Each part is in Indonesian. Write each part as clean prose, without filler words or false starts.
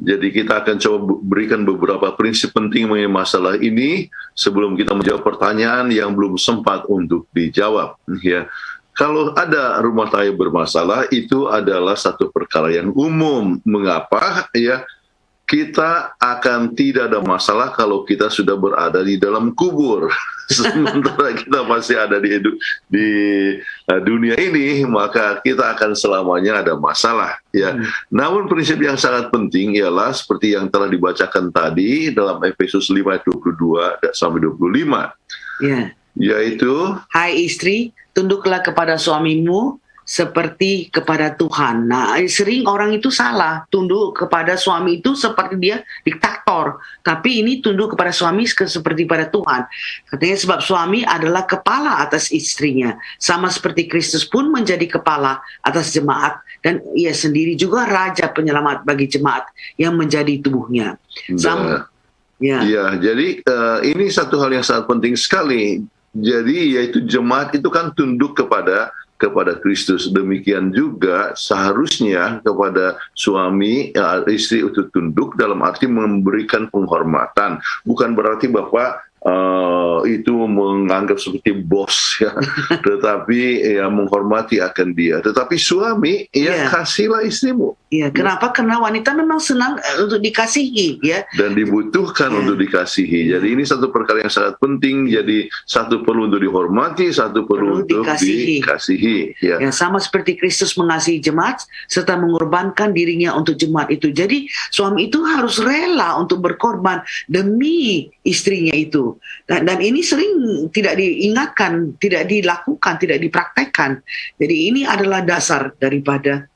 Jadi kita akan coba berikan beberapa prinsip penting mengenai masalah ini sebelum kita menjawab pertanyaan yang belum sempat untuk dijawab. Ya, kalau ada rumah tangga bermasalah, itu adalah satu perkara yang umum. Mengapa? Ya, kita akan tidak ada masalah kalau kita sudah berada di dalam kubur. Sementara kita masih ada di dunia ini, maka kita akan selamanya ada masalah. Ya. Namun prinsip yang sangat penting ialah seperti yang telah dibacakan tadi dalam Efesus 5 ayat 22 sampai 25. Ya. Yaitu, hai istri, tunduklah kepada suamimu seperti kepada Tuhan. Nah, sering orang itu salah, tunduk kepada suami itu seperti dia diktator, tapi ini tunduk kepada suami seperti pada Tuhan. Katanya sebab suami adalah kepala atas istrinya, sama seperti Kristus pun menjadi kepala atas jemaat, dan ia sendiri juga raja penyelamat bagi jemaat yang menjadi tubuhnya. Jadi ini satu hal yang sangat penting sekali. Jadi yaitu jemaat itu kan tunduk kepada Kristus. Demikian juga seharusnya kepada suami, istri untuk tunduk dalam arti memberikan penghormatan. Bukan berarti bahwa itu menganggap seperti bos, ya, tetapi ya menghormati akan dia. Tetapi suami, ya kasihlah istrimu. Ya, kenapa? Karena wanita memang senang untuk dikasihi, ya. Dan dibutuhkan untuk dikasihi. Jadi ini satu perkara yang sangat penting. Jadi satu perlu untuk dihormati, satu perlu untuk dikasihi. Ya. Ya, sama seperti Kristus mengasihi jemaat serta mengorbankan dirinya untuk jemaat itu. Jadi suami itu harus rela untuk berkorban demi istrinya itu. Dan ini sering tidak diingatkan, tidak dilakukan, tidak dipraktekkan. Jadi ini adalah dasar daripada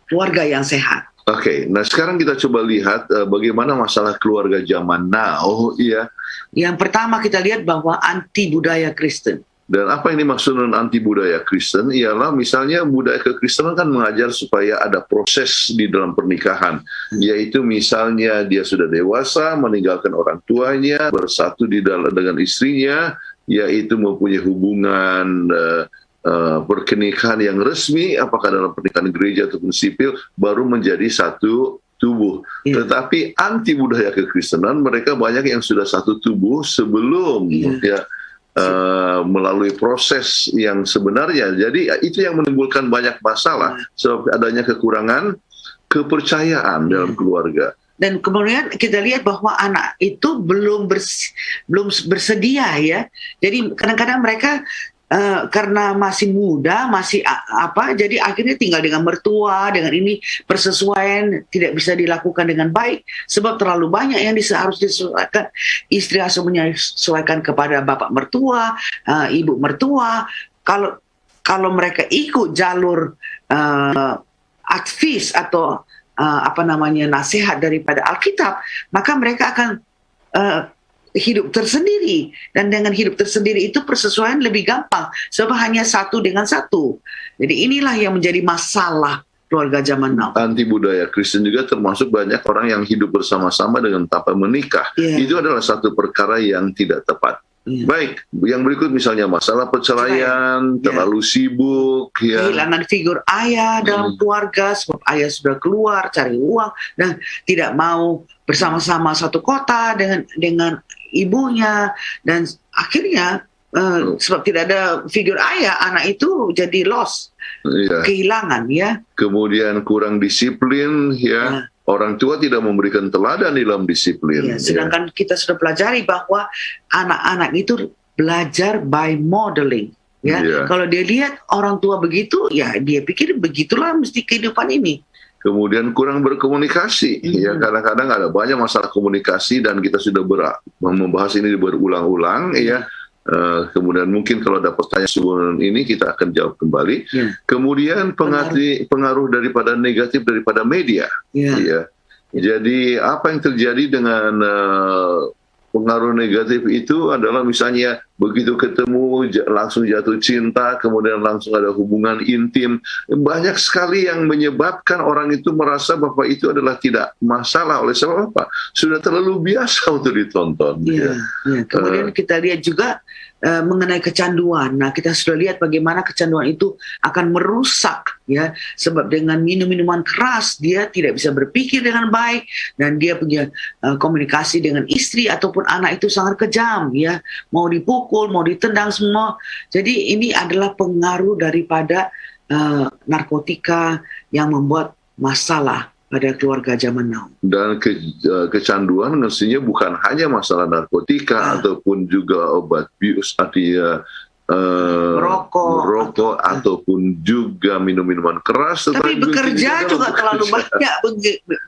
keluarga yang sehat. Oke, nah sekarang kita coba lihat bagaimana masalah keluarga zaman now. Ya. Yang pertama kita lihat bahwa anti budaya Kristen. Dan apa yang dimaksud dengan anti budaya Kristen ialah misalnya budaya kekristenan kan mengajar supaya ada proses di dalam pernikahan, yaitu misalnya dia sudah dewasa, meninggalkan orang tuanya, bersatu dengan istrinya, yaitu mempunyai hubungan pernikahan yang resmi, apakah dalam pernikahan gereja ataupun sipil, baru menjadi satu tubuh. Tetapi anti budaya kekristenan, mereka banyak yang sudah satu tubuh sebelum melalui proses yang sebenarnya. Jadi itu yang menimbulkan banyak masalah sebab adanya kekurangan kepercayaan dalam keluarga. Dan kemudian kita lihat bahwa anak itu belum bersedia, ya. Jadi kadang-kadang mereka karena masih muda, masih jadi akhirnya tinggal dengan mertua, dengan ini persesuaian tidak bisa dilakukan dengan baik sebab terlalu banyak yang harus disesuaikan. Istri harus menyesuaikan kepada bapak mertua, ibu mertua. Kalau mereka ikut jalur advis atau nasihat daripada Alkitab, maka mereka akan hidup tersendiri, dan dengan hidup tersendiri itu persesuaian lebih gampang sebab hanya satu dengan satu. Jadi inilah yang menjadi masalah keluarga zaman now. Anti budaya Kristen juga termasuk banyak orang yang hidup bersama-sama dengan tanpa menikah. Itu adalah satu perkara yang tidak tepat. Baik, yang berikut misalnya masalah perceraian, terlalu sibuk, kehilangan figur ayah dalam keluarga sebab ayah sudah keluar cari uang dan tidak mau bersama-sama satu kota dengan ibunya, dan akhirnya sebab tidak ada figur ayah, anak itu jadi lost, kehilangan, ya. Kemudian kurang disiplin, orang tua tidak memberikan teladan dalam disiplin. Sedangkan kita sudah pelajari bahwa anak-anak itu belajar by modeling. Kalau dia lihat orang tua begitu, ya dia pikir begitulah mesti kehidupan ini. Kemudian kurang berkomunikasi, kadang-kadang ada banyak masalah komunikasi dan kita sudah membahas ini berulang-ulang, kemudian mungkin kalau ada pertanyaan sebelum ini kita akan jawab kembali. Kemudian pengaruh daripada negatif daripada media. Jadi apa yang terjadi dengan pengaruh negatif itu adalah misalnya begitu ketemu langsung jatuh cinta, kemudian langsung ada hubungan intim. Banyak sekali yang menyebabkan orang itu merasa bahwa itu adalah tidak masalah. Oleh sebab apa? Sudah terlalu biasa untuk ditonton. Ya. Kemudian kita lihat juga mengenai kecanduan. Nah, kita sudah lihat bagaimana kecanduan itu akan merusak, ya, sebab dengan minum-minuman keras dia tidak bisa berpikir dengan baik dan dia punya komunikasi dengan istri ataupun anak itu sangat kejam, ya, mau dipukul, mau ditendang semua. Jadi ini adalah pengaruh daripada narkotika yang membuat masalah pada keluarga zaman now. Dan kecanduan mestinya bukan hanya masalah narkotika ataupun juga obat bius, artinya merokok ataupun juga minum-minuman keras. Tapi bekerja juga terlalu banyak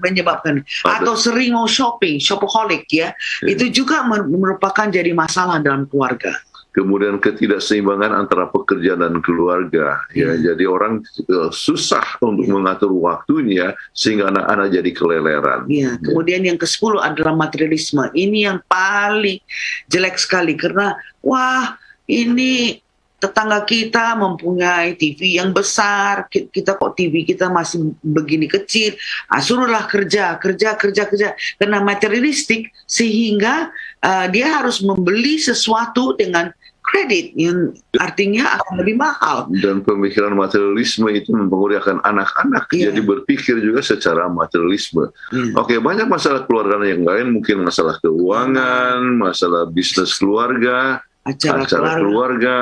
menyebabkan, atau sering mau shopaholic, ya, itu juga merupakan jadi masalah dalam keluarga. Kemudian ketidakseimbangan antara pekerjaan dan keluarga, ya, jadi orang susah untuk mengatur waktunya sehingga anak-anak jadi keleleran. Ya. Kemudian yang ke-10 adalah materialisme. Ini yang paling jelek sekali karena ini tetangga kita mempunyai TV yang besar, kita kok TV kita masih begini kecil, suruhlah kerja, karena materialistik sehingga dia harus membeli sesuatu dengan kredit yang artinya akan lebih mahal. Dan pemikiran materialisme itu mempengaruhi anak-anak, jadi berpikir juga secara materialisme. Oke, banyak masalah keluarga yang lain, mungkin masalah keuangan, masalah bisnis keluarga, acara keluarga,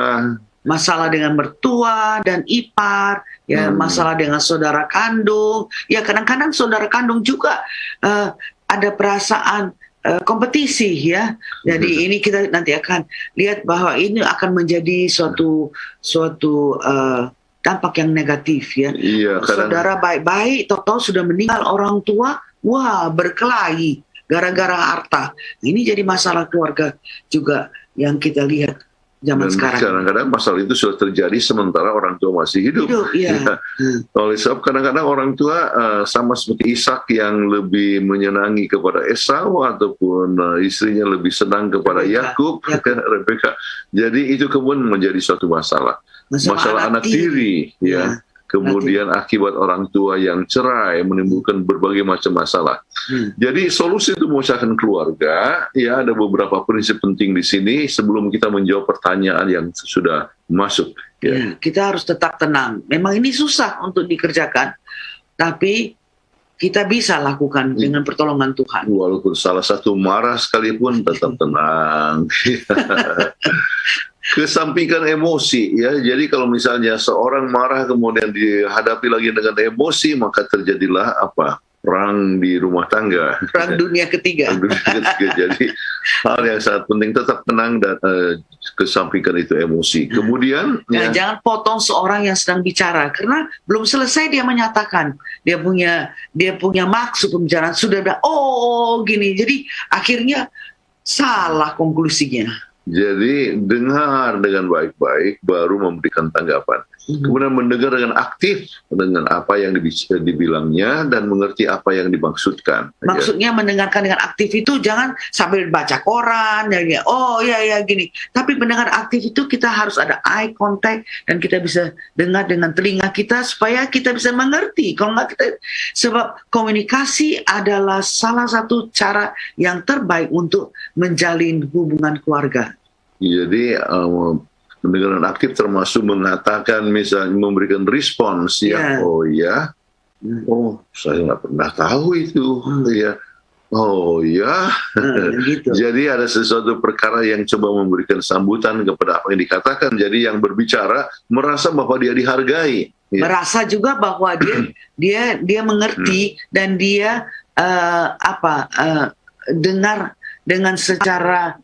masalah dengan mertua dan ipar, ya, masalah dengan saudara kandung, ya, kadang-kadang saudara kandung juga ada perasaan kompetisi, ya. Jadi ini kita nanti akan lihat bahwa ini akan menjadi suatu dampak yang negatif, ya. Saudara baik-baik tahu-tahu sudah meninggal orang tua, berkelahi gara-gara harta. Ini jadi masalah keluarga juga yang kita lihat zaman sekarang. Kadang-kadang masalah itu sudah terjadi sementara orang tua masih hidup. Ya. Oleh sebab kadang-kadang orang tua sama seperti Ishak yang lebih menyenangi kepada Esau ataupun istrinya lebih senang kepada Yakub, Rebeka. Jadi itu kemudian menjadi suatu masalah anak tiri, ya. Kemudian akibat orang tua yang cerai menimbulkan berbagai macam masalah. Jadi solusi untuk memecahkan keluarga, ya, ada beberapa prinsip penting di sini sebelum kita menjawab pertanyaan yang sudah masuk. Ya, kita harus tetap tenang. Memang ini susah untuk dikerjakan, tapi kita bisa lakukan dengan pertolongan Tuhan. Walaupun salah satu marah sekalipun, tetap tenang. Kesampingkan emosi, ya. Jadi kalau misalnya seorang marah kemudian dihadapi lagi dengan emosi, maka terjadilah perang di rumah tangga. Perang dunia ketiga. Jadi hal yang sangat penting, tetap tenang dan kesampingkan itu emosi. Kemudian jangan potong seorang yang sedang bicara karena belum selesai dia menyatakan dia punya maksud pembicaraan, sudah gini. Jadi akhirnya salah konklusinya. Jadi dengar dengan baik-baik baru memberikan tanggapan. Kemudian mendengar dengan aktif dengan apa yang dibilangnya dan mengerti apa yang dimaksudkan. Maksudnya mendengarkan dengan aktif itu jangan sambil baca koran, gini. Tapi mendengar aktif itu kita harus ada eye contact dan kita bisa dengar dengan telinga kita supaya kita bisa mengerti. Kalau nggak sebab komunikasi adalah salah satu cara yang terbaik untuk menjalin hubungan keluarga. Jadi pendengaran aktif termasuk mengatakan, misalnya memberikan respons, ya, saya nggak pernah tahu itu, ya, gitu. Jadi ada sesuatu perkara yang coba memberikan sambutan kepada apa yang dikatakan. Jadi yang berbicara merasa bahwa dia dihargai, ya. Merasa juga bahwa dia mengerti dan dia dengar dengan secara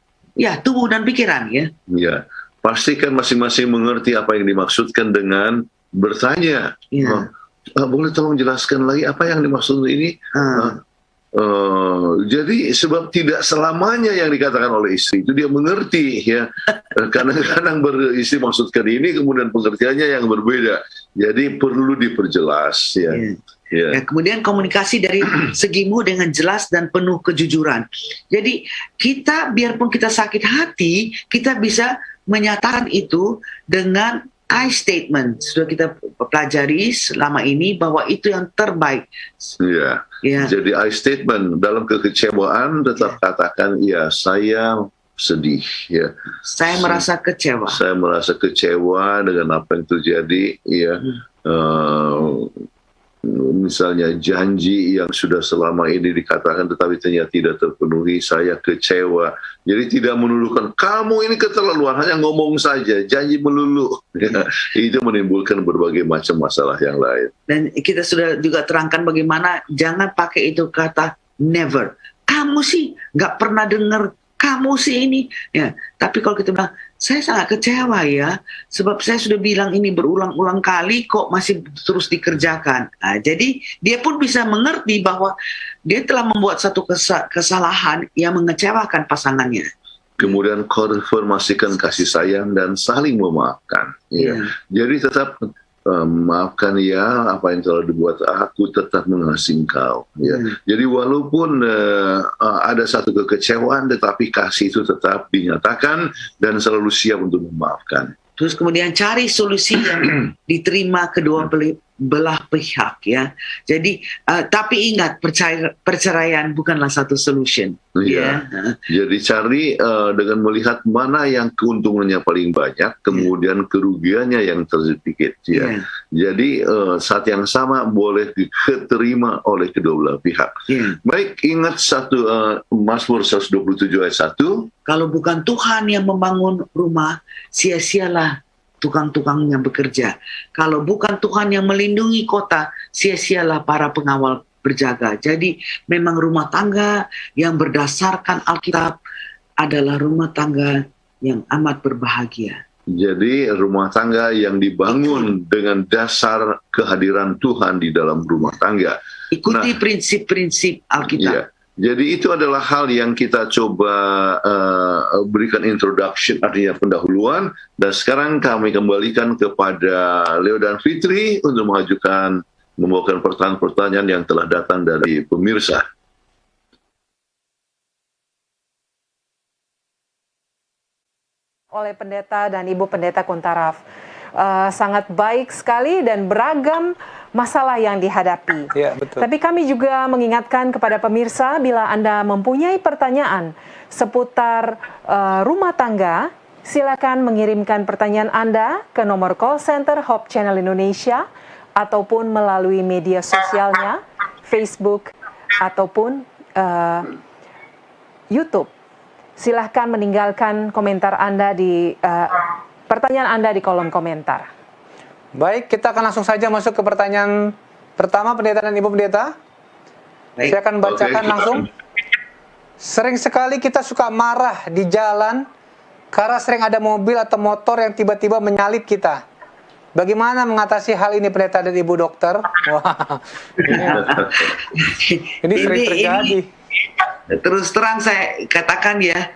tubuh dan pikiran, ya. Ya. Pastikan masing-masing mengerti apa yang dimaksudkan dengan bertanya. Boleh tolong jelaskan lagi apa yang dimaksud ini? Jadi sebab tidak selamanya yang dikatakan oleh istri itu dia mengerti, ya. Kadang-kadang beristri maksudkan ini, kemudian pengertiannya yang berbeda. Jadi perlu diperjelas ya. Ya. Ya. Ya, kemudian komunikasi dari segimu dengan jelas dan penuh kejujuran. Jadi kita biarpun kita sakit hati, kita bisa menyatakan itu dengan I statement. Sudah kita pelajari selama ini bahwa itu yang terbaik. Ya. Ya. Jadi I statement dalam kekecewaan tetap katakan ya saya sedih ya. Saya merasa kecewa. Saya merasa kecewa dengan apa yang terjadi ya. Misalnya janji yang sudah selama ini dikatakan tetapi ternyata tidak terpenuhi, saya kecewa. Jadi tidak menuduhkan kamu ini keterlaluan, hanya ngomong saja, janji melulu. Itu menimbulkan berbagai macam masalah yang lain. Dan kita sudah juga terangkan bagaimana jangan pakai itu kata never. Kamu sih nggak pernah dengar, kamu sih ini. Ya, tapi kalau kita bilang, saya sangat kecewa ya, sebab saya sudah bilang ini berulang-ulang kali kok masih terus dikerjakan. Nah, jadi dia pun bisa mengerti bahwa dia telah membuat satu kesalahan yang mengecewakan pasangannya. Kemudian konfirmasikan kasih sayang dan saling memaafkan. Ya. Jadi tetap maafkan ya, apa yang telah dibuat aku tetap mengasihi engkau. Ya. Jadi walaupun ada satu kekecewaan, tetapi kasih itu tetap dinyatakan dan selalu siap untuk memaafkan. Terus kemudian cari solusi yang diterima kedua belah pihak ya. Jadi tapi ingat perceraian bukanlah satu solution. Ya. Jadi cari dengan melihat mana yang keuntungannya paling banyak, kemudian kerugiannya yang tersedikit. Ya. Jadi saat yang sama boleh diterima oleh kedua belah pihak. Baik, ingat satu Mazmur 127 ayat 1. Kalau bukan Tuhan yang membangun rumah, sia-sialah tukang-tukangnya bekerja. Kalau bukan Tuhan yang melindungi kota, sia-sialah para pengawal berjaga. Jadi memang rumah tangga yang berdasarkan Alkitab adalah rumah tangga yang amat berbahagia. Jadi rumah tangga yang dibangun dengan dasar kehadiran Tuhan di dalam rumah tangga. Ikuti prinsip-prinsip Alkitab. Ya. Jadi itu adalah hal yang kita coba berikan introduction, artinya pendahuluan. Dan sekarang kami kembalikan kepada Leo dan Fitri untuk membawakan pertanyaan-pertanyaan yang telah datang dari pemirsa. Oleh pendeta dan ibu pendeta Kuntaraf, sangat baik sekali dan beragam masalah yang dihadapi. Ya, betul. Tapi kami juga mengingatkan kepada pemirsa, bila Anda mempunyai pertanyaan seputar rumah tangga, silakan mengirimkan pertanyaan Anda ke nomor call center Hope Channel Indonesia ataupun melalui media sosialnya, Facebook ataupun YouTube. Silahkan meninggalkan komentar Anda di pertanyaan Anda di kolom komentar. Baik, kita akan langsung saja masuk ke pertanyaan pertama, pendeta dan ibu pendeta. Saya akan bacakan langsung. Sering sekali kita suka marah di jalan karena sering ada mobil atau motor yang tiba-tiba menyalip kita. Bagaimana mengatasi hal ini, pendeta dan ibu dokter? Wah, ini sering terjadi. Terus terang saya katakan ya,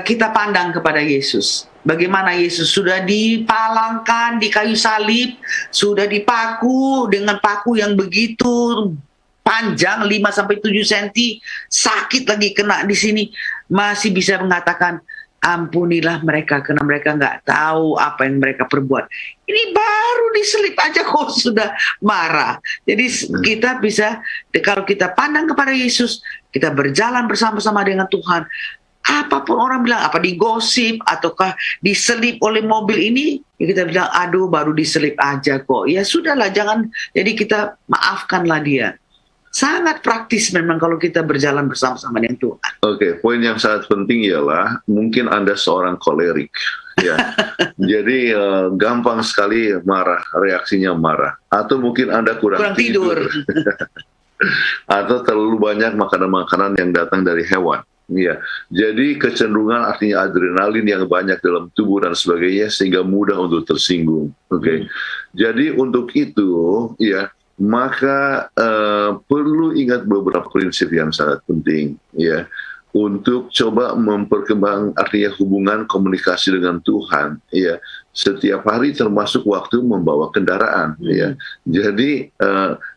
kita pandang kepada Yesus. Bagaimana Yesus sudah dipalangkan di kayu salib, sudah dipaku dengan paku yang begitu panjang 5-7 cm, sakit lagi kena di sini, masih bisa mengatakan ampunilah mereka karena mereka nggak tahu apa yang mereka perbuat. Ini baru diselip aja kok sudah marah. Jadi kita bisa, kalau kita pandang kepada Yesus, kita berjalan bersama-sama dengan Tuhan. Apapun orang bilang, apa digosip ataukah diselip oleh mobil ini, ya kita bilang aduh baru diselip aja kok. Ya sudahlah, jangan. Jadi kita maafkanlah dia. Sangat praktis memang kalau kita berjalan bersama-sama dengan Tuhan. Oke, poin yang sangat penting ialah mungkin Anda seorang kolerik, ya. Jadi gampang sekali marah, reaksinya marah. Atau mungkin Anda kurang tidur. Atau terlalu banyak makanan-makanan yang datang dari hewan. Ya, jadi kecenderungan artinya adrenalin yang banyak dalam tubuh dan sebagainya sehingga mudah untuk tersinggung. Oke, jadi untuk itu ya maka perlu ingat beberapa prinsip yang sangat penting. Ya, untuk coba memperkembang artinya hubungan komunikasi dengan Tuhan, ya, setiap hari termasuk waktu membawa kendaraan, ya. Jadi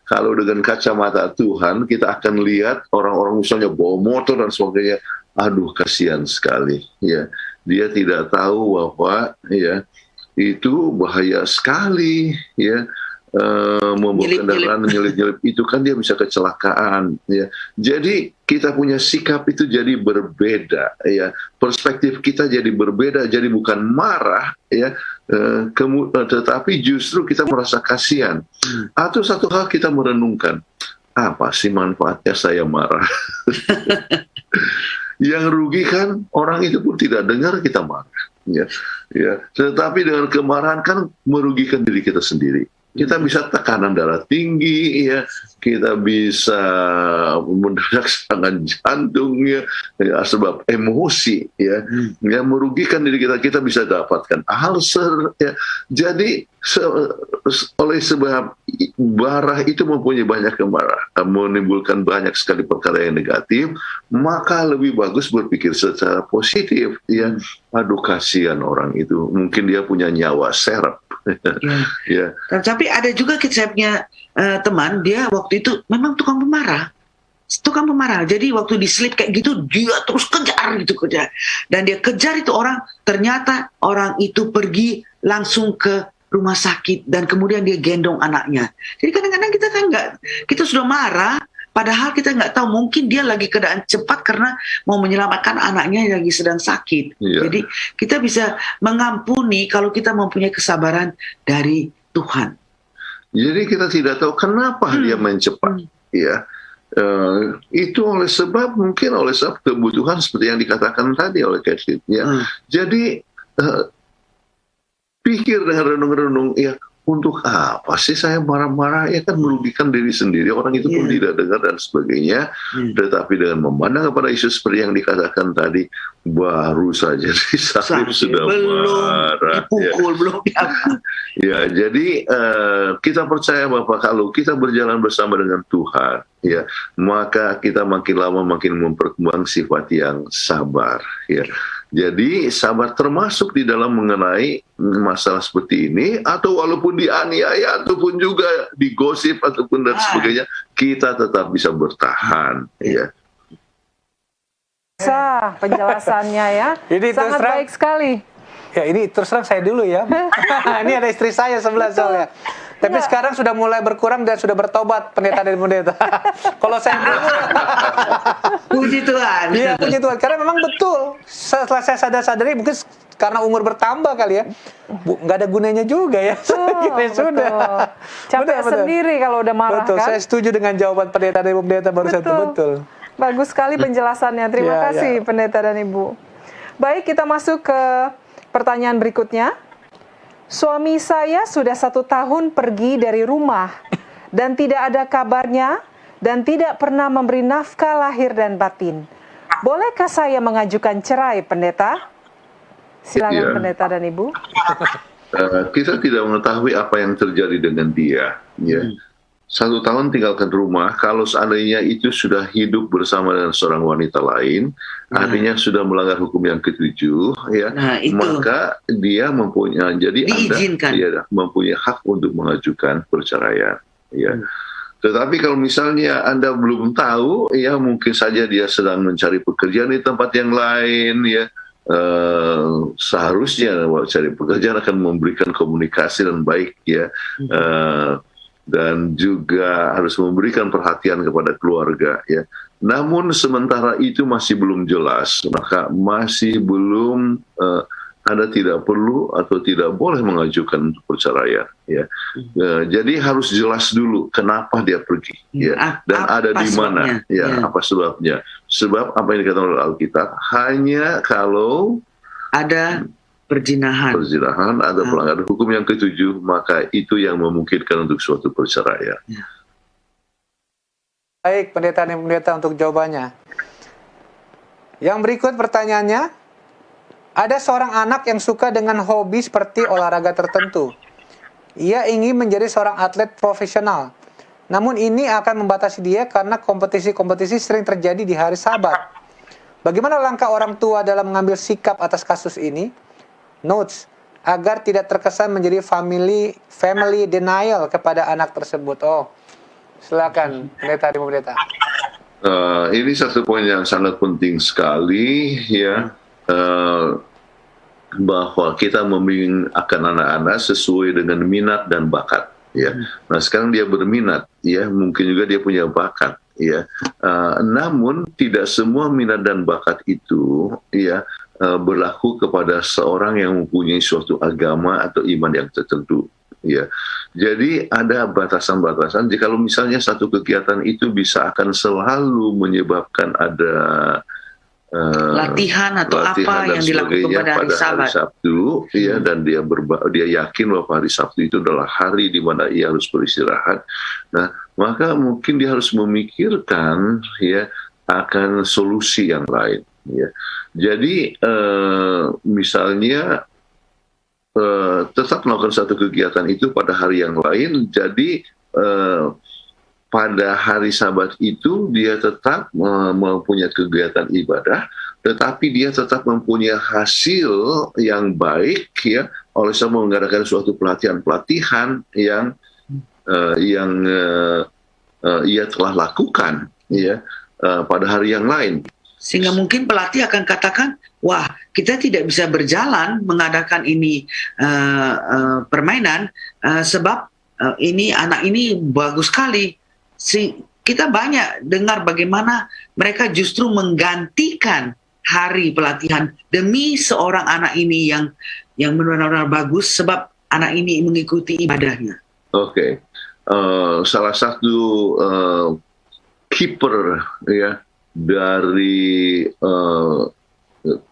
kalau dengan kacamata Tuhan kita akan lihat orang-orang misalnya bawa motor dan sebagainya, aduh kasihan sekali, ya. Dia tidak tahu bahwa, ya, itu bahaya sekali, ya. Membawa kendaraan nyelip-nyelip itu kan dia bisa kecelakaan, ya. Jadi kita punya sikap itu jadi berbeda, ya. Perspektif kita jadi berbeda, jadi bukan marah, ya, tetapi justru kita merasa kasihan. Atau satu hal kita merenungkan, apa sih manfaatnya saya marah? Yang rugi kan orang itu pun tidak dengar kita marah, ya. Tetapi dengan kemarahan kan merugikan diri kita sendiri. Kita bisa tekanan darah tinggi, ya, kita bisa mendadak serangan jantung, ya, sebab emosi, ya, yang merugikan diri kita. Kita bisa dapatkan ulcer, ya. Jadi oleh sebab marah itu mempunyai banyak menimbulkan banyak sekali perkara yang negatif, maka lebih bagus berpikir secara positif, ya. Aduh kasihan orang itu, mungkin dia punya nyawa serap. Ya. Tapi ada juga saya punya teman, dia waktu itu memang tukang pemarah. Jadi waktu diselip kayak gitu, dia terus kejar. Dan dia kejar itu orang, ternyata orang itu pergi langsung ke rumah sakit dan kemudian dia gendong anaknya. Jadi kadang-kadang kita kan kita sudah marah, padahal kita nggak tahu, mungkin dia lagi keadaan cepat karena mau menyelamatkan anaknya yang lagi sedang sakit. Jadi kita bisa mengampuni kalau kita mempunyai kesabaran dari Tuhan. Jadi kita tidak tahu kenapa dia main cepat, ya. Itu mungkin oleh sebab kebutuhan seperti yang dikatakan tadi oleh Catherine, ya. Jadi pikir dengan renung-renung, ya, untuk apa sih saya marah-marah? Ya kan merugikan diri sendiri, orang itu pun tidak dengar dan sebagainya. Tetapi dengan memandang kepada Yesus seperti yang dikatakan tadi, baru saja disalib sudah marah. Dipukul, belum ya, jadi kita percaya bahwa kalau kita berjalan bersama dengan Tuhan, ya, maka kita makin lama makin memperkembang sifat yang sabar, ya. Jadi sabar termasuk di dalam mengenai masalah seperti ini, atau walaupun dianiaya ataupun juga digosip ataupun dan sebagainya, kita tetap bisa bertahan, ya. Penjelasannya, ya. Ini sangat baik sekali. Ya, ini terus terang saya dulu, ya. Ini ada istri saya sebelah soalnya. Tapi sekarang sudah mulai berkurang dan sudah bertobat pendeta dan pendeta. Kalau saya puji Tuhan. Iya, puji Tuhan. Karena memang betul. Setelah saya sadari mungkin karena umur bertambah kali, ya. Nggak ada gunanya juga, ya. Sudah. Capek sendiri kalau udah marah, betul, kan? Saya setuju dengan jawaban pendeta dan pendeta barusan itu, betul. Bagus sekali penjelasannya. Terima kasih pendeta dan ibu. Baik, kita masuk ke pertanyaan berikutnya. Suami saya sudah 1 tahun pergi dari rumah dan tidak ada kabarnya dan tidak pernah memberi nafkah lahir dan batin. Bolehkah saya mengajukan cerai, pendeta? Silakan pendeta dan ibu. Kita tidak mengetahui apa yang terjadi dengan dia, ya. 1 tahun tinggalkan rumah, kalau seandainya itu sudah hidup bersama dengan seorang wanita lain, artinya sudah melanggar hukum yang ke-7, ya, maka dia mempunyai, jadi Anda mempunyai hak untuk mengajukan perceraian, ya. Tetapi kalau misalnya Anda belum tahu, ya mungkin saja dia sedang mencari pekerjaan di tempat yang lain, ya. Seharusnya cari pekerjaan akan memberikan komunikasi dan baik, ya. Dan juga harus memberikan perhatian kepada keluarga, ya. Namun sementara itu masih belum jelas, maka masih belum Anda tidak perlu atau tidak boleh mengajukan untuk perceraian, ya. Jadi harus jelas dulu kenapa dia pergi, ya, dan ada di mana, ya, apa sebabnya. Sebab apa yang dikatakan oleh Alkitab, hanya kalau ada perzinahan atau pelanggaran hukum yang ke-7, maka itu yang memungkinkan untuk suatu perceraian. Baik, pendeta dan pendeta untuk jawabannya. Yang berikut pertanyaannya, ada seorang anak yang suka dengan hobi seperti olahraga tertentu. Ia ingin menjadi seorang atlet profesional. Namun ini akan membatasi dia karena kompetisi-kompetisi sering terjadi di hari Sabat. Bagaimana langkah orang tua dalam mengambil sikap atas kasus ini? Notes, agar tidak terkesan menjadi family denial kepada anak tersebut. Oh, silakan pendeta Ibu Pendeta. Ini satu poin yang sangat penting sekali, ya, bahwa kita membimbing akan anak-anak sesuai dengan minat dan bakat, ya. Nah, sekarang dia berminat, ya, mungkin juga dia punya bakat, ya. Namun tidak semua minat dan bakat itu, ya, berlaku kepada seorang yang mempunyai suatu agama atau iman yang tertentu. Ya, jadi ada batasan-batasan. Jika kalau misalnya satu kegiatan itu bisa akan selalu menyebabkan ada latihan atau apa yang dilakukan pada hari Sabtu, ya, dan dia yakin bahwa hari Sabtu itu adalah hari di mana ia harus beristirahat. Nah, maka mungkin dia harus memikirkan, ya, akan solusi yang lain. Ya, jadi misalnya tetap melakukan satu kegiatan itu pada hari yang lain. Jadi pada hari Sabat itu dia tetap mempunyai kegiatan ibadah, tetapi dia tetap mempunyai hasil yang baik, ya, oleh sebab mengadakan suatu pelatihan yang ia telah lakukan, ya, pada hari yang lain. Sehingga mungkin pelatih akan katakan, wah, kita tidak bisa berjalan mengadakan ini permainan sebab ini anak ini bagus sekali. Kita banyak dengar bagaimana mereka justru menggantikan hari pelatihan demi seorang anak ini yang benar-benar bagus sebab anak ini mengikuti ibadahnya. Oke. Salah satu kiper, ya, dari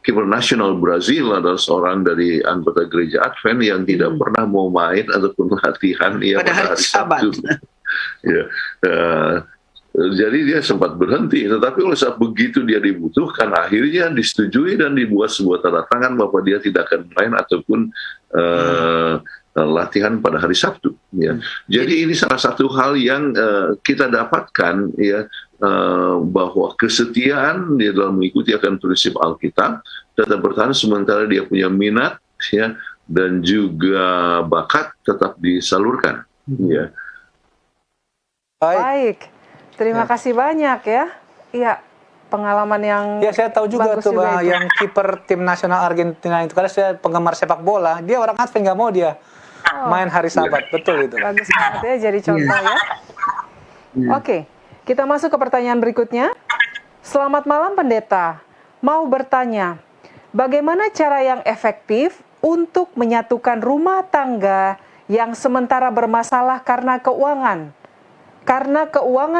kiper nasional Brazil adalah seorang dari anggota gereja Advent yang tidak pernah mau main ataupun latihan, ya, pada hari Sabtu. Ya, jadi dia sempat berhenti, tetapi oleh saat begitu dia dibutuhkan, akhirnya disetujui dan dibuat sebuah tanda tangan bahwa dia tidak akan main ataupun latihan pada hari Sabtu. Ya. Jadi ini salah satu hal yang kita dapatkan, ya, bahwa kesetiaan di dalam mengikuti akan prinsip Alkitab tetap bertahan sementara dia punya minat, ya, dan juga bakat tetap disalurkan. Ya. Baik, terima kasih banyak, ya. Iya, pengalaman yang ya, saya tahu juga tuh juga yang kiper tim nasional Argentina itu, karena saya penggemar sepak bola, dia orang Advent, nggak mau dia main hari Sabat, betul itu. Bagus banget, ya, jadi contoh, ya. Oke, kita masuk ke pertanyaan berikutnya. Selamat malam pendeta, mau bertanya, bagaimana cara yang efektif untuk menyatukan rumah tangga yang sementara bermasalah karena keuangan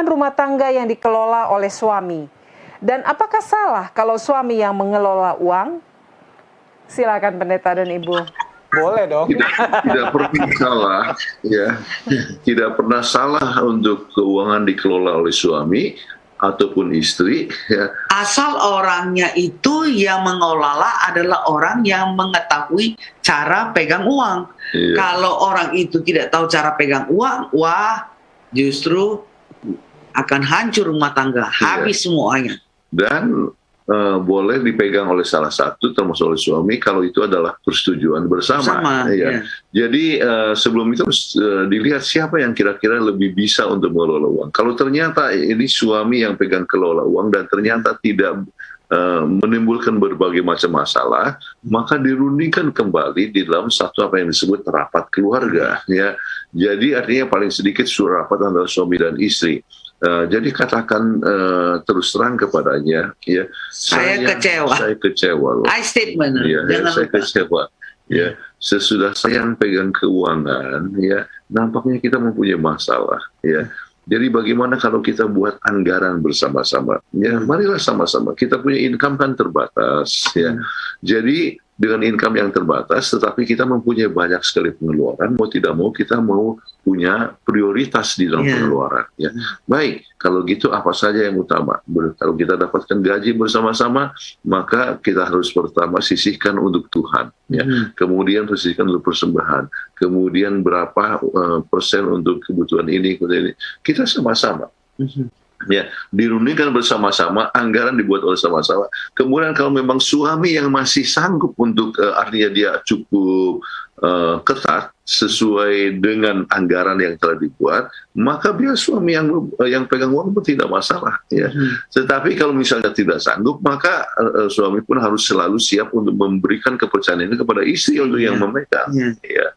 rumah tangga yang dikelola oleh suami? Dan apakah salah kalau suami yang mengelola uang? Silakan pendeta dan ibu. Boleh dong. Tidak pernah salah, ya. Tidak pernah salah untuk keuangan dikelola oleh suami ataupun istri, ya. Asal orangnya itu yang mengelola adalah orang yang mengetahui cara pegang uang. Iya. Kalau orang itu tidak tahu cara pegang uang, wah, justru akan hancur rumah tangga, habis semuanya. Dan boleh dipegang oleh salah satu, termasuk oleh suami, kalau itu adalah persetujuan bersama. Ya. Jadi sebelum itu harus dilihat siapa yang kira-kira lebih bisa untuk mengelola uang. Kalau ternyata ini suami yang pegang kelola uang dan ternyata tidak menimbulkan berbagai macam masalah, maka dirundingkan kembali di dalam satu apa yang disebut rapat keluarga. Ya. Jadi artinya paling sedikit rapat antara suami dan istri. Jadi katakan terus terang kepadanya, ya, saya kecewa. I statement. Ya, saya kecewa. Ya, sesudah saya pegang keuangan, ya, nampaknya kita mempunyai masalah. Ya, jadi bagaimana kalau kita buat anggaran bersama-sama? Ya, marilah sama-sama. Kita punya income kan terbatas. Ya, jadi dengan income yang terbatas, tetapi kita mempunyai banyak sekali pengeluaran, mau tidak mau kita mau punya prioritas di dalam pengeluaran. Ya. Baik, kalau gitu apa saja yang utama? Kalau kita dapatkan gaji bersama-sama, maka kita harus pertama sisihkan untuk Tuhan. Ya. Kemudian sisihkan untuk persembahan. Kemudian berapa persen untuk kebutuhan ini. Kita sama-sama. Ya, dirundingkan bersama-sama, anggaran dibuat oleh sama-sama. Kemudian kalau memang suami yang masih sanggup untuk artinya dia cukup ketat sesuai dengan anggaran yang telah dibuat, maka biar suami yang pegang uang pun tidak masalah. Ya. Tetapi kalau misalnya tidak sanggup, maka suami pun harus selalu siap untuk memberikan kepercayaan ini kepada istri untuk yang memegang. Ya.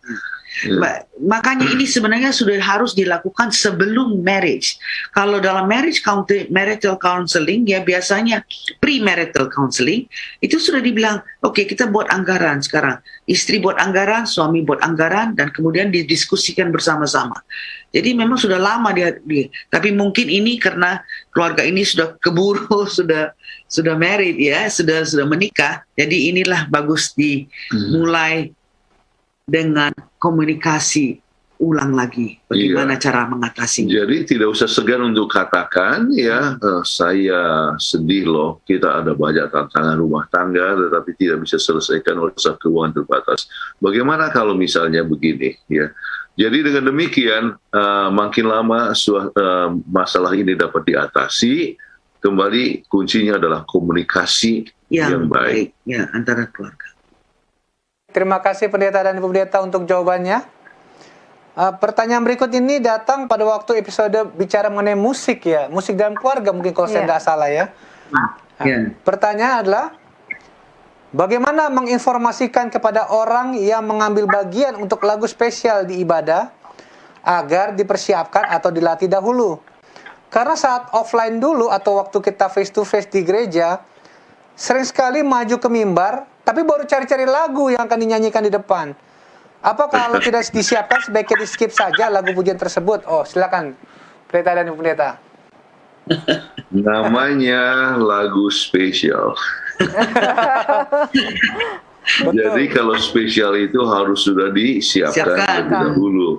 Makanya ini sebenarnya sudah harus dilakukan sebelum marriage. Kalau dalam marital counseling ya biasanya premarital counseling itu sudah dibilang, oke, kita buat anggaran sekarang. Istri buat anggaran, suami buat anggaran, dan kemudian didiskusikan bersama-sama. Jadi memang sudah lama dia. Tapi mungkin ini karena keluarga ini sudah keburu, sudah married ya, sudah menikah. Jadi inilah bagus dimulai dengan komunikasi ulang lagi bagaimana cara mengatasinya. Jadi tidak usah segan untuk katakan ya, saya sedih loh, kita ada banyak tantangan rumah tangga tetapi tidak bisa selesaikan oleh usaha keuangan terbatas. Bagaimana kalau misalnya begini ya? Jadi dengan demikian makin lama masalah ini dapat diatasi. Kembali kuncinya adalah komunikasi yang baik ya antara keluarga. Terima kasih Pendeta dan Ibu Pendeta untuk jawabannya. Pertanyaan berikut ini datang pada waktu episode bicara mengenai musik ya. Musik dalam keluarga mungkin kalau saya tidak salah ya. Pertanyaan adalah, bagaimana menginformasikan kepada orang yang mengambil bagian untuk lagu spesial di ibadah agar dipersiapkan atau dilatih dahulu? Karena saat offline dulu atau waktu kita face to face di gereja, sering sekali maju ke mimbar, tapi baru cari-cari lagu yang akan dinyanyikan di depan. Apa kalau tidak disiapkan sebaiknya di skip saja lagu pujian tersebut? Oh, silakan Pendeta dan Ibu Pendeta. Namanya lagu spesial. Jadi kalau spesial itu harus sudah disiapkan terlebih dahulu.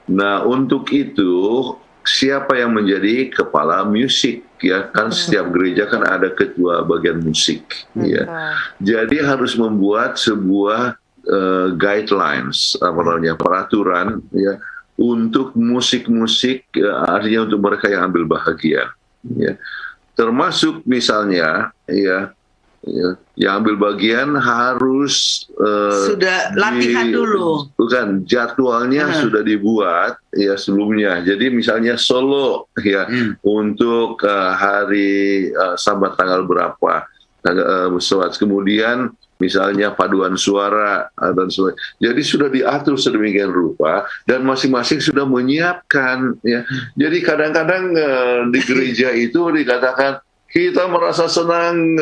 Nah, untuk itu siapa yang menjadi kepala musik? Ya kan setiap gereja kan ada ketua bagian musik ya. Jadi harus membuat sebuah guidelines peraturan ya untuk musik-musik artinya untuk mereka yang ambil bahagian ya. Termasuk misalnya ya yang ambil bagian harus sudah latihan dulu. Bukan, jadwalnya sudah dibuat ya sebelumnya. Jadi misalnya solo ya untuk hari Sabat tanggal berapa, kemudian misalnya paduan suara dan sebagainya. Jadi sudah diatur sedemikian rupa dan masing-masing sudah menyiapkan ya. Jadi kadang-kadang di gereja itu dikatakan kita merasa senang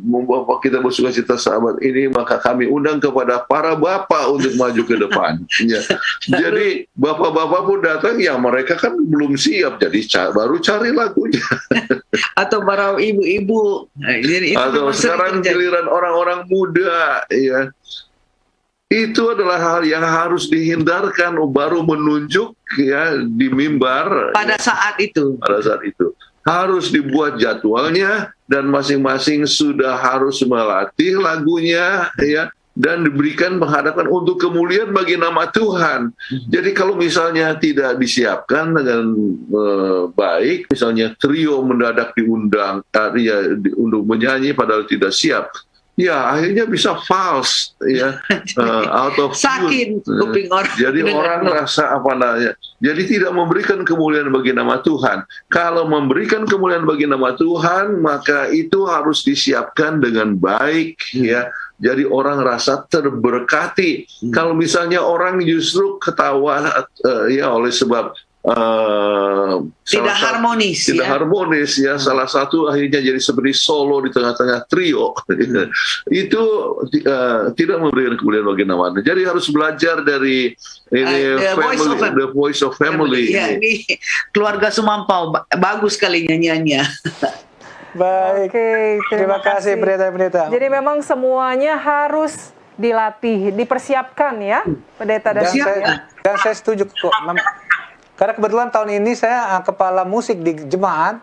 membawa kita bersuka cita sahabat ini, maka kami undang kepada para bapak untuk maju ke depan. Ya. Jadi bapak-bapak pun datang, ya mereka kan belum siap, jadi baru cari lagunya. Atau para ibu-ibu. Atau sekarang giliran orang-orang muda, ya. Itu adalah hal yang harus dihindarkan, baru menunjuk ya di mimbar. Pada saat itu. Pada saat itu. Harus dibuat jadwalnya dan masing-masing sudah harus melatih lagunya ya dan diberikan penghadapan untuk kemuliaan bagi nama Tuhan. Jadi kalau misalnya tidak disiapkan dengan baik, misalnya trio mendadak diundang untuk menyanyi padahal tidak siap, ya akhirnya bisa false ya, out of sakit kuping orang. Jadi orang rasa apa namanya, jadi tidak memberikan kemuliaan bagi nama Tuhan. Kalau memberikan kemuliaan bagi nama Tuhan, maka itu harus disiapkan dengan baik ya. Jadi orang rasa terberkati. Kalau misalnya orang justru ketawa ya oleh sebab tidak harmonis, tidak harmonis ya. Salah satu akhirnya jadi seperti solo di tengah-tengah trio. Itu tidak memberikan kemuliaan bagi nama. Jadi harus belajar dari ini the voice of family. Ya, ini keluarga Sumampau bagus sekali nyanyiannya. Baik, terima kasih pendeta. Jadi memang semuanya harus dilatih, dipersiapkan ya, pendeta dan saya setuju kok. Karena kebetulan tahun ini saya kepala musik di jemaat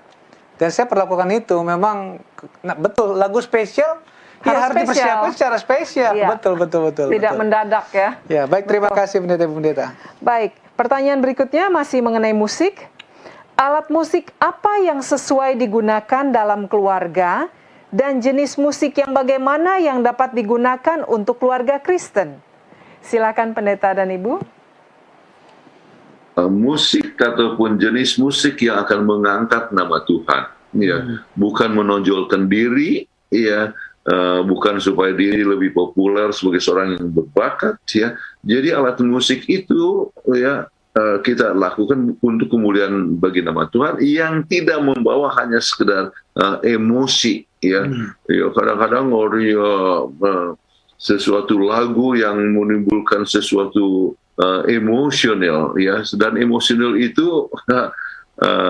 dan saya perlakukan itu memang betul lagu spesial harus dipersiapkan secara spesial. Iya. Betul. Tidak mendadak ya. Ya, baik, terima kasih pendeta. Baik, pertanyaan berikutnya masih mengenai musik. alat musik apa yang sesuai digunakan dalam keluarga dan jenis musik yang bagaimana yang dapat digunakan untuk keluarga Kristen? Silakan pendeta dan ibu. Musik ataupun jenis musik yang akan mengangkat nama Tuhan, ya, bukan menonjolkan diri, ya, bukan supaya diri lebih populer sebagai seorang yang berbakat, ya. Jadi alat musik itu, ya, kita lakukan untuk kemuliaan bagi nama Tuhan yang tidak membawa hanya sekedar emosi, ya. Ya, kadang-kadang sesuatu lagu yang menimbulkan sesuatu emosional, ya, dan emosional itu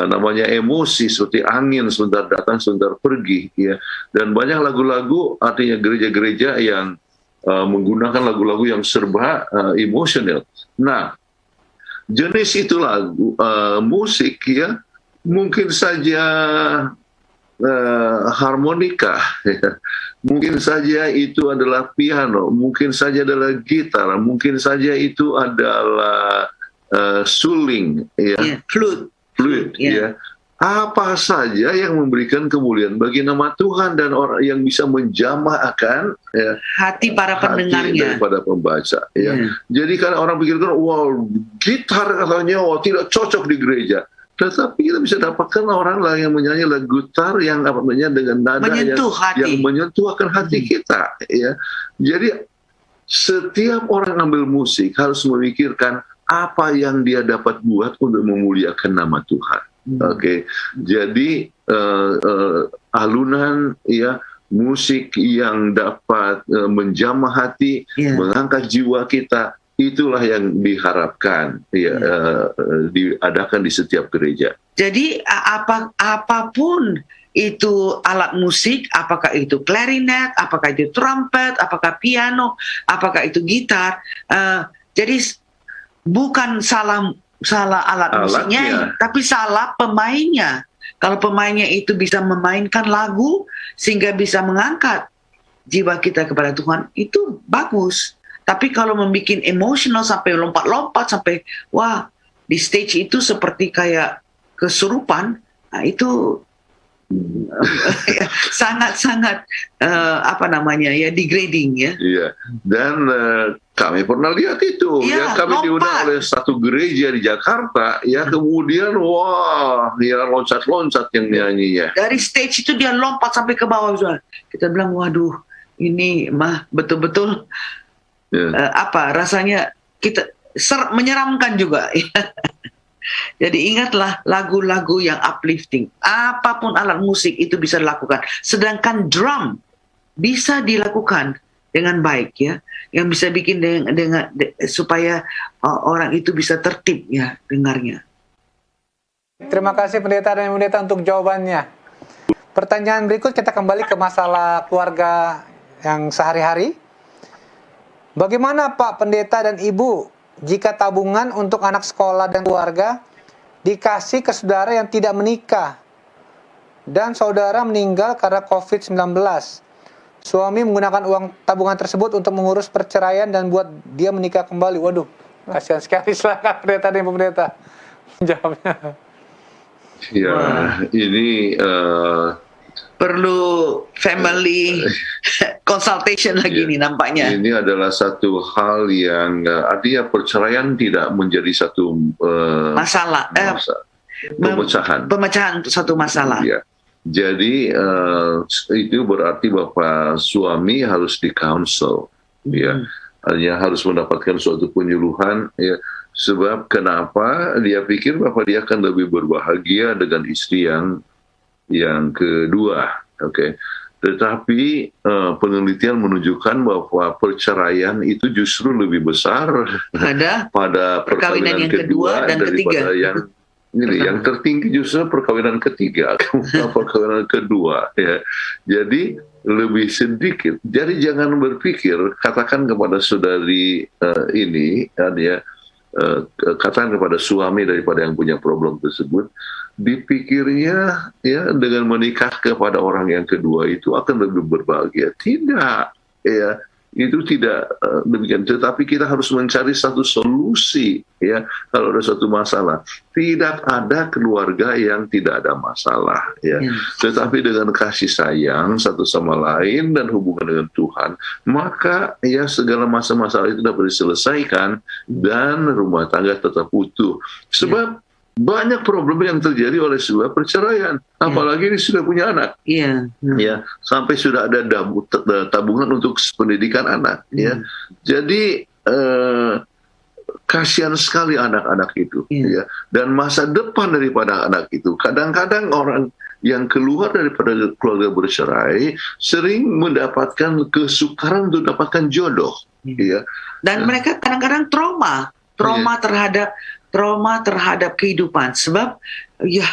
namanya emosi seperti angin, sebentar datang sebentar pergi, ya. Dan banyak lagu-lagu, artinya gereja-gereja yang menggunakan lagu-lagu yang serba emosional. Nah, jenis itu lagu musik, ya, mungkin saja harmonika, ya. Mungkin saja itu adalah piano, mungkin saja adalah gitar, mungkin saja itu adalah suling, ya, Flute, ya. Apa saja yang memberikan kemuliaan bagi nama Tuhan dan orang yang bisa menjamahkan, ya, hati para pendengarnya, daripada pembaca, ya. Jadi kan orang pikirkan, wow, gitar katanya, wow, tidak cocok di gereja. Tetapi kita bisa dapatkan orang lain yang menyanyi lagu gitar yang namanya dengan nada yang menyentuh akan hati kita, ya. Jadi setiap orang ambil musik harus memikirkan apa yang dia dapat buat untuk memuliakan nama Tuhan. Oke. Jadi alunan, ya, musik yang dapat menjamah hati, mengangkat jiwa kita, itulah yang diharapkan, ya, diadakan di setiap gereja. Jadi apapun itu alat musik, apakah itu klarinet, apakah itu trompet, apakah piano, apakah itu gitar, jadi bukan salah alat musiknya, tapi salah pemainnya. Kalau pemainnya itu bisa memainkan lagu sehingga bisa mengangkat jiwa kita kepada Tuhan, itu bagus. Tapi kalau membuat emosional sampai lompat-lompat sampai wah di stage itu seperti kayak kesurupan, nah itu sangat-sangat degrading, ya. Iya. Dan kami pernah lihat itu, ya, kami diundang oleh satu gereja di Jakarta, ya, kemudian wah, dia loncat-loncat yang nyanyinya. Dari stage itu dia lompat sampai ke bawah, kita bilang waduh, ini mah betul-betul rasanya kita menyeramkan juga. Jadi ingatlah lagu-lagu yang uplifting. Apapun alat musik itu bisa dilakukan. Sedangkan drum bisa dilakukan dengan baik, ya, yang bisa bikin supaya orang itu bisa tertib, ya, dengarnya. Terima kasih pendeta dan pendeta untuk jawabannya. Pertanyaan berikut kita kembali ke masalah keluarga yang sehari-hari. Bagaimana Pak Pendeta dan Ibu jika tabungan untuk anak sekolah dan keluarga dikasih ke saudara yang tidak menikah dan saudara meninggal karena COVID-19? Suami menggunakan uang tabungan tersebut untuk mengurus perceraian dan buat dia menikah kembali. Waduh, kasihan sekali. Silakan Pendeta dan Ibu Pendeta jawabnya. Ya, ini perlu family consultation lagi nih nampaknya. Ini adalah satu hal yang artinya perceraian tidak menjadi satu pemecahan satu masalah. Ya. Jadi itu berarti bahwa suami harus di-counsel, ya, artinya harus mendapatkan suatu penyuluhan, ya. Sebab kenapa dia pikir bahwa dia akan lebih berbahagia dengan istri yang kedua, oke. Tetapi penelitian menunjukkan bahwa perceraian itu justru lebih besar pada perkawinan yang kedua dan ketiga. Yang tertinggi justru perkawinan ketiga, perkawinan kedua, ya. Jadi lebih sedikit. Jadi jangan berpikir, katakan kepada saudari ini, ya, katakan kepada suami daripada yang punya problem tersebut, dipikirnya, ya, dengan menikah kepada orang yang kedua itu akan lebih berbahagia. Tidak, ya. itu tidak demikian. Tetapi kita harus mencari satu solusi, ya. Kalau ada suatu masalah, tidak ada keluarga yang tidak ada masalah, ya. Tetapi dengan kasih sayang satu sama lain dan hubungan dengan Tuhan, maka ya segala masalah itu dapat diselesaikan dan rumah tangga tetap utuh. Sebab banyak problem yang terjadi oleh sebuah perceraian, apalagi ini sudah punya anak, ya, sampai sudah ada tabungan untuk pendidikan anak, ya. Jadi kasihan sekali anak-anak itu, ya, dan masa depan daripada anak itu. Kadang-kadang orang yang keluar daripada keluarga bercerai sering mendapatkan kesukaran untuk mendapatkan jodoh, ya. Dan mereka kadang-kadang trauma terhadap kehidupan, sebab ya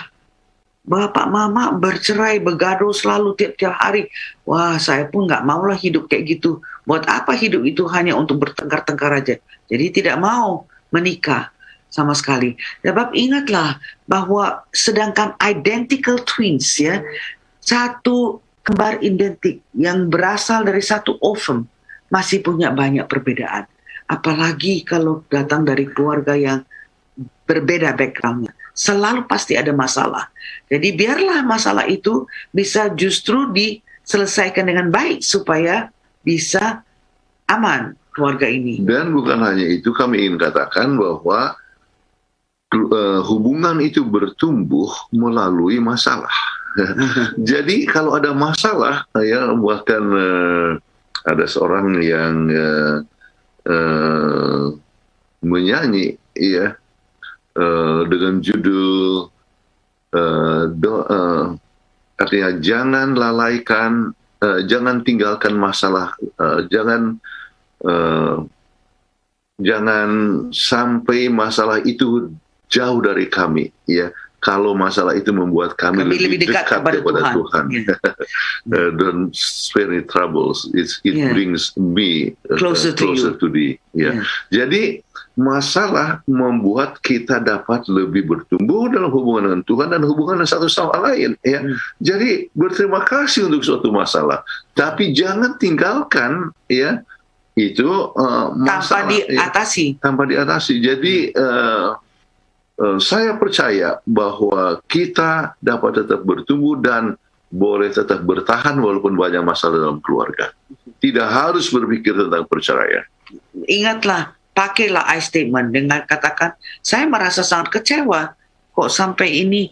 bapak mama bercerai, bergaduh selalu tiap-tiap hari. Wah, saya pun nggak maulah hidup kayak gitu. Buat apa hidup itu hanya untuk bertengkar-tengkar aja? Jadi tidak mau menikah sama sekali. Sebab ingatlah bahwa sedangkan identical twins, ya, satu kembar identik yang berasal dari satu ovum masih punya banyak perbedaan. Apalagi kalau datang dari keluarga yang berbeda backgroundnya, selalu pasti ada masalah. Jadi biarlah masalah itu bisa justru diselesaikan dengan baik supaya bisa aman keluarga ini. Dan bukan hanya itu, kami ingin katakan bahwa hubungan itu bertumbuh melalui masalah. Jadi kalau ada masalah, ya, bahkan ada seorang yang menyanyi, ya, dengan judul artinya jangan lalaikan, jangan tinggalkan masalah, jangan sampai masalah itu jauh dari kami, ya. Kalau masalah itu membuat kami lebih dekat kepada Tuhan. Don't spare me troubles, it brings me closer to thee. Ya. Jadi masalah membuat kita dapat lebih bertumbuh dalam hubungan dengan Tuhan dan hubungan satu sama lain, ya. Jadi berterima kasih untuk suatu masalah, tapi jangan tinggalkan, ya, itu masalah tanpa diatasi. Jadi saya percaya bahwa kita dapat tetap bertumbuh dan boleh tetap bertahan walaupun banyak masalah dalam keluarga. Tidak harus berpikir tentang perceraian. Ingatlah, pakailah I statement dengan katakan, saya merasa sangat kecewa kok sampai ini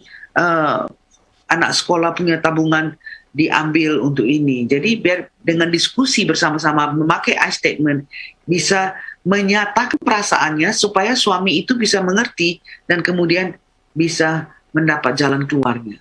anak sekolah punya tabungan diambil untuk ini. Jadi biar dengan diskusi bersama-sama memakai I statement bisa menyatakan perasaannya supaya suami itu bisa mengerti dan kemudian bisa mendapat jalan keluarnya.